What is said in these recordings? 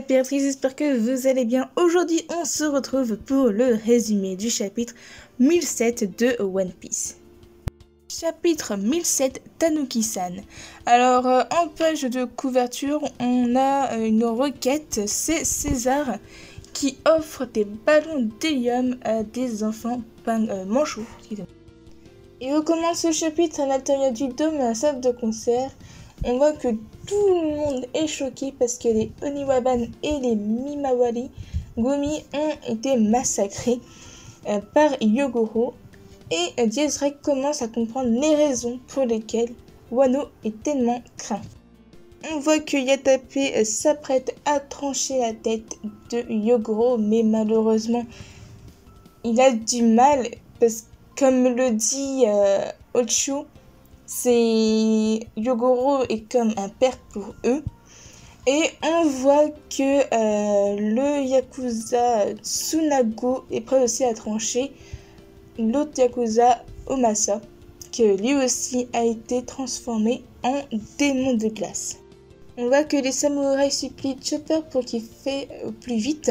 impératrice, j'espère que vous allez bien. Aujourd'hui, on se retrouve pour le résumé du chapitre 1007 de One Piece. Chapitre 1007, Tanuki-san. Alors, en page de couverture, on a une requête, c'est César qui offre des ballons d'hélium à des enfants manchots. Et on commence le chapitre à l'intérieur du dôme, à la salle de concert. On voit que tout le monde est choqué parce que les Oniwaban et les Mimawari Gumi ont été massacrés par Yogoro. Et Diezrek commence à comprendre les raisons pour lesquelles Wano est tellement craint. On voit que Yatape s'apprête à trancher la tête de Yogoro, mais malheureusement, il a du mal parce que, comme le dit Ochu, Yogoro est comme un père pour eux. Et on voit que le Yakuza Tsunago est prêt aussi à trancher l'autre Yakuza Omasa, que lui aussi a été transformé en démon de glace. On voit que les samouraïs supplient Chopper pour qu'il fait plus vite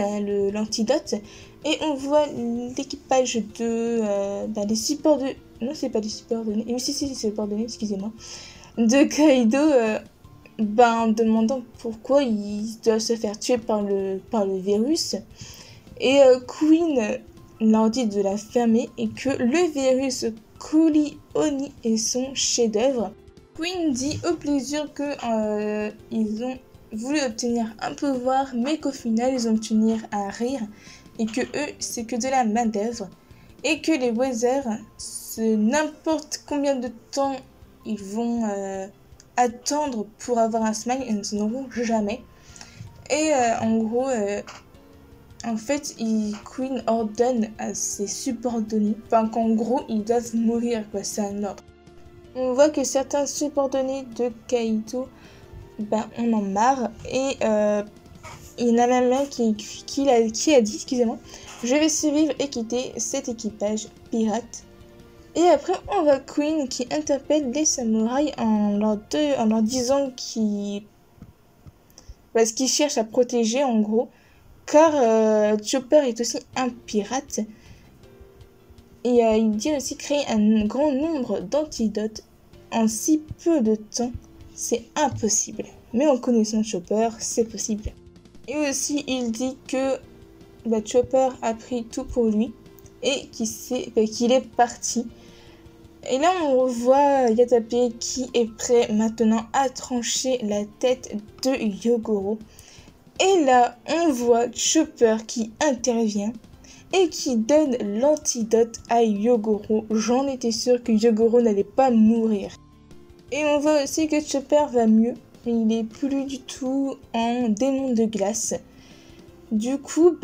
l'antidote. Et on voit l'équipage de des supports de... Non, c'est pas des supports de... Oui, si, c'est des supports de... excusez-moi. De Kaido, demandant pourquoi il doit se faire tuer par le virus. Et Queen leur dit de la fermer et que le virus Kuli Oni est son chef-d'œuvre. Queen dit au plaisir que ils ont voulu obtenir un pouvoir, mais qu'au final ils ont obtenu un rire et que eux c'est que de la main d'œuvre et que les Weather, n'importe combien de temps ils vont attendre pour avoir un smile, ils n'en auront jamais. Et en gros, en fait, Queen ordonne à ses subordonnés, qu'en gros ils doivent mourir, quoi, c'est un ordre. On voit que certains subordonnés de Kaito, on en marre et il y en a même un qui a dit, excusez-moi, je vais survivre et quitter cet équipage pirate. Et après, on voit Queen qui interpelle les samouraïs en leur disant qu'ils cherchent à protéger en gros, car Chopper est aussi un pirate. Et il dit aussi créer un grand nombre d'antidotes en si peu de temps, c'est impossible. Mais en connaissant Chopper, c'est possible. Et aussi, il dit que Chopper a pris tout pour lui et qu'il est parti. Et là, on revoit Yatape qui est prêt maintenant à trancher la tête de Yogoro. Et là, on voit Chopper qui intervient et qui donne l'antidote à Yogoro. J'en étais sûre que Yogoro n'allait pas mourir. Et on voit aussi que Chopper va mieux. Il n'est plus du tout en démon de glace. Du coup,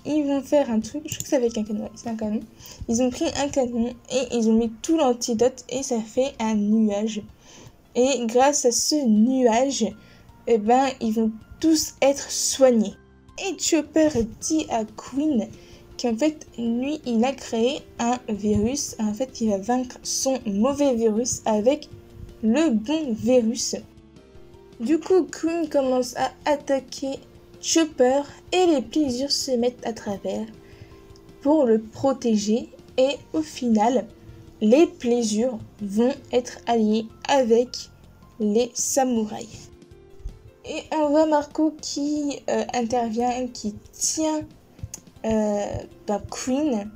ils vont faire un truc. Je crois que c'est avec un canon. C'est un canon. Ils ont pris un canon et ils ont mis tout l'antidote et ça fait un nuage. Et grâce à ce nuage, ils vont tous être soignés. Et Chopper dit à Queen qu'en fait, lui, il a créé un virus. En fait, il va vaincre son mauvais virus avec le bon virus. Du coup, Queen commence à attaquer Chopper et les plaisirs se mettent à travers pour le protéger. Et au final, les plaisirs vont être alliés avec les samouraïs. Et on voit Marco qui intervient, qui tient Queen.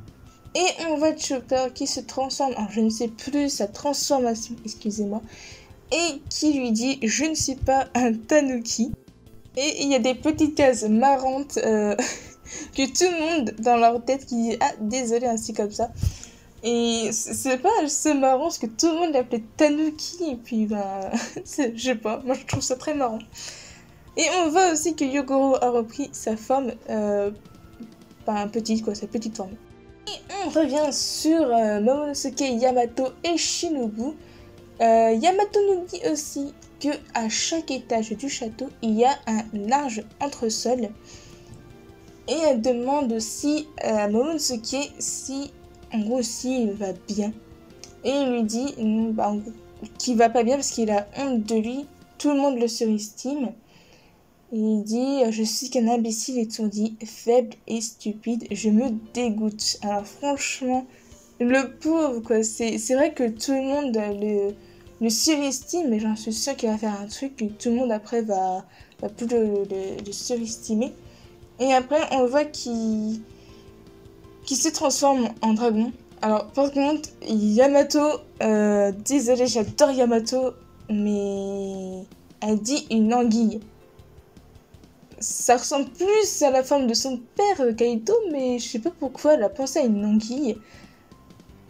Et on voit Chopper qui se transforme, alors je ne sais plus sa transformation, excusez-moi, et qui lui dit « Je ne suis pas un tanuki ». Et il y a des petites cases marrantes que tout le monde dans leur tête qui dit « Ah, désolé, ainsi comme ça ». Et c'est pas juste marrant parce que tout le monde l'appelait tanuki et puis je sais pas, moi je trouve ça très marrant. Et on voit aussi que Yogoro a repris sa forme, sa petite forme. Et on revient sur Momonosuke, Yamato et Shinobu. Yamato nous dit aussi que à chaque étage du château, il y a un large entresol. Et elle demande aussi à Momonosuke si, en gros, s'il va bien. Et il lui dit qu'il va pas bien parce qu'il a honte de lui. Tout le monde le surestime. Et il dit « Je suis qu'un imbécile étourdi, faible et stupide, je me dégoûte. » Alors franchement, le pauvre, quoi. C'est vrai que tout le monde le surestime, mais j'en suis sûre qu'il va faire un truc que tout le monde après va plus le surestimer. Et après, on voit qu'il se transforme en dragon. Alors, par contre, Yamato, désolé, j'adore Yamato, mais elle dit une anguille. Ça ressemble plus à la forme de son père, Kaido, mais je sais pas pourquoi elle a pensé à une anguille.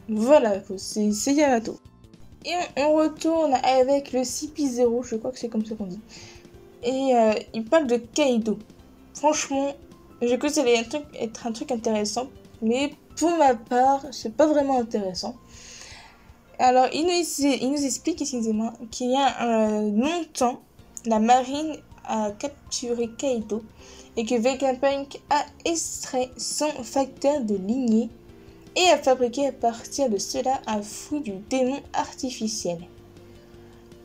Voilà, c'est Yamato. Et on retourne avec le CP0, je crois que c'est comme ça qu'on dit. Et il parle de Kaido. Franchement, j'ai cru que ça allait être un truc intéressant, mais pour ma part, c'est pas vraiment intéressant. Alors, il nous explique, excusez-moi, qu'il y a longtemps, la marine a capturé Kaido et que Vegapunk a extrait son facteur de lignée et a fabriqué à partir de cela un fruit du démon artificiel.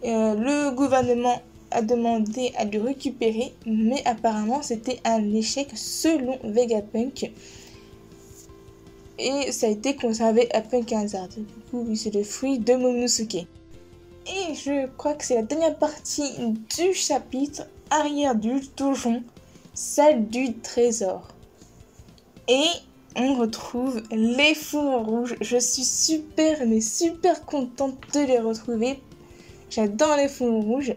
Le gouvernement a demandé à le récupérer, mais apparemment c'était un échec selon Vegapunk. Et ça a été conservé à Punk Hazard. Du coup, oui, c'est le fruit de Momonosuke. Et je crois que c'est la dernière partie du chapitre, arrière du donjon, salle du trésor. Et on retrouve les fourrures rouges. Je suis super, mais super contente de les retrouver. J'adore les fourrures rouges.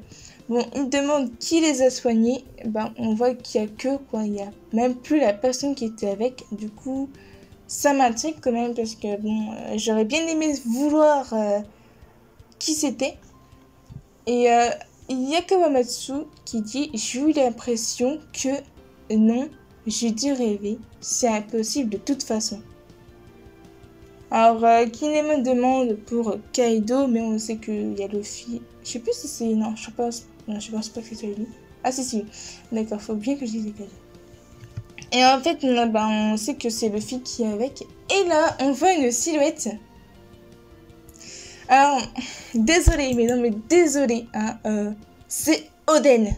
Bon, il demande qui les a soignés. Ben, on voit qu'il n'y a que, quoi. Il n'y a même plus la personne qui était avec. Du coup, ça m'intrigue quand même parce que, bon, j'aurais bien aimé vouloir qui c'était. Et il y a Kawamatsu qui dit « J'ai eu l'impression que non, j'ai dû rêver. C'est impossible de toute façon. » Alors, Kinemon demande pour Kaido, mais on sait qu'il y a Luffy. Je sais plus si c'est... Non, je pense pas que c'est lui. Ah, si. D'accord, faut bien que je dise Kaido. Et en fait, on sait que c'est Luffy qui est avec. Et là, on voit une silhouette. Alors, désolé, hein, c'est Oden.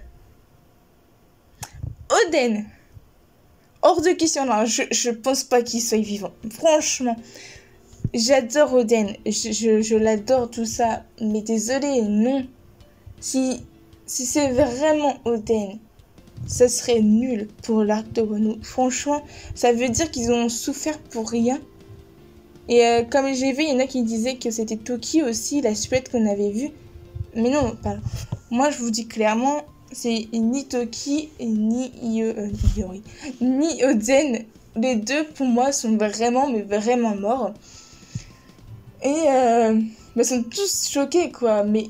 Oden. Hors de question, là, je pense pas qu'il soit vivant. Franchement, j'adore Oden. Je l'adore, tout ça. Mais désolé, non. Si c'est vraiment Oden, ça serait nul pour l'arc de Wano. Franchement, ça veut dire qu'ils ont souffert pour rien. Et comme j'ai vu, il y en a qui disaient que c'était Toki aussi, la silhouette qu'on avait vue. Mais non, pas. Moi, je vous dis clairement, c'est ni Toki, ni Iori, ni Oden. Les deux, pour moi, sont vraiment, mais vraiment morts. Et ils sont tous choqués, quoi. Mais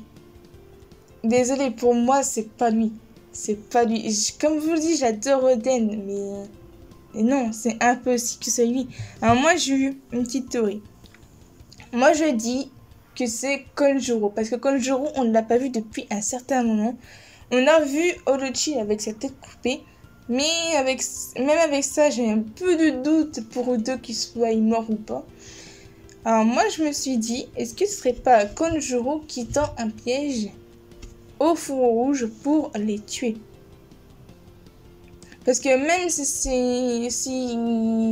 désolé, pour moi, c'est pas lui. C'est pas lui. Comme je vous le dis, j'adore Oden, mais... Et non, c'est impossible que ce soit lui. Alors moi, j'ai eu une petite théorie. Moi, je dis que c'est Konjuro. Parce que Konjuro, on ne l'a pas vu depuis un certain moment. On a vu Orochi avec sa tête coupée. Mais même avec ça, j'ai un peu de doute pour eux deux qu'ils soient morts ou pas. Alors moi, je me suis dit, est-ce que ce serait pas Konjuro qui tend un piège aux fourreaux rouges pour les tuer? Parce que même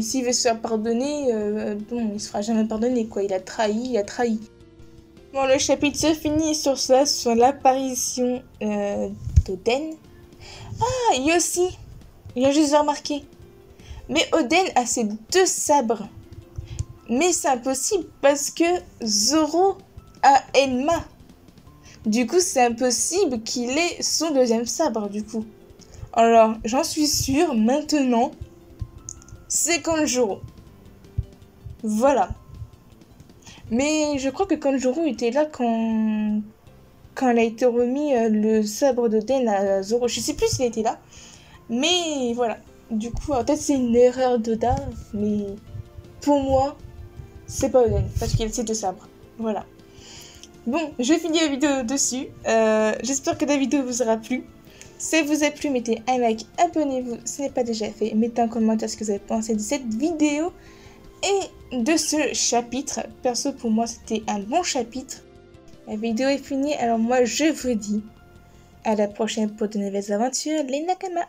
s'il veut se faire pardonner, bon, il se fera jamais pardonner, quoi. Il a trahi. Bon, le chapitre se finit sur ça, sur l'apparition d'Oden. Ah, Yossi, il a juste remarqué. Mais Oden a ses deux sabres. Mais c'est impossible parce que Zoro a Enma. Du coup, c'est impossible qu'il ait son deuxième sabre, du coup. Alors, j'en suis sûre, maintenant, c'est Konjuro. Voilà. Mais je crois que Konjuro était là quand elle a été remis le sabre d'Oden à Zoro. Je sais plus s'il était là. Mais voilà. Du coup, peut-être c'est une erreur d'Oda, mais pour moi, c'est pas Oden, parce qu'il a ses deux sabres. Voilà. Bon, je finis la vidéo dessus. J'espère que la vidéo vous aura plu. Si elle vous a plu, mettez un like, abonnez-vous si ce n'est pas déjà fait. Mettez en commentaire ce que vous avez pensé de cette vidéo et de ce chapitre. Perso, pour moi, c'était un bon chapitre. La vidéo est finie, alors moi, je vous dis À la prochaine pour de nouvelles aventures, les Nakama.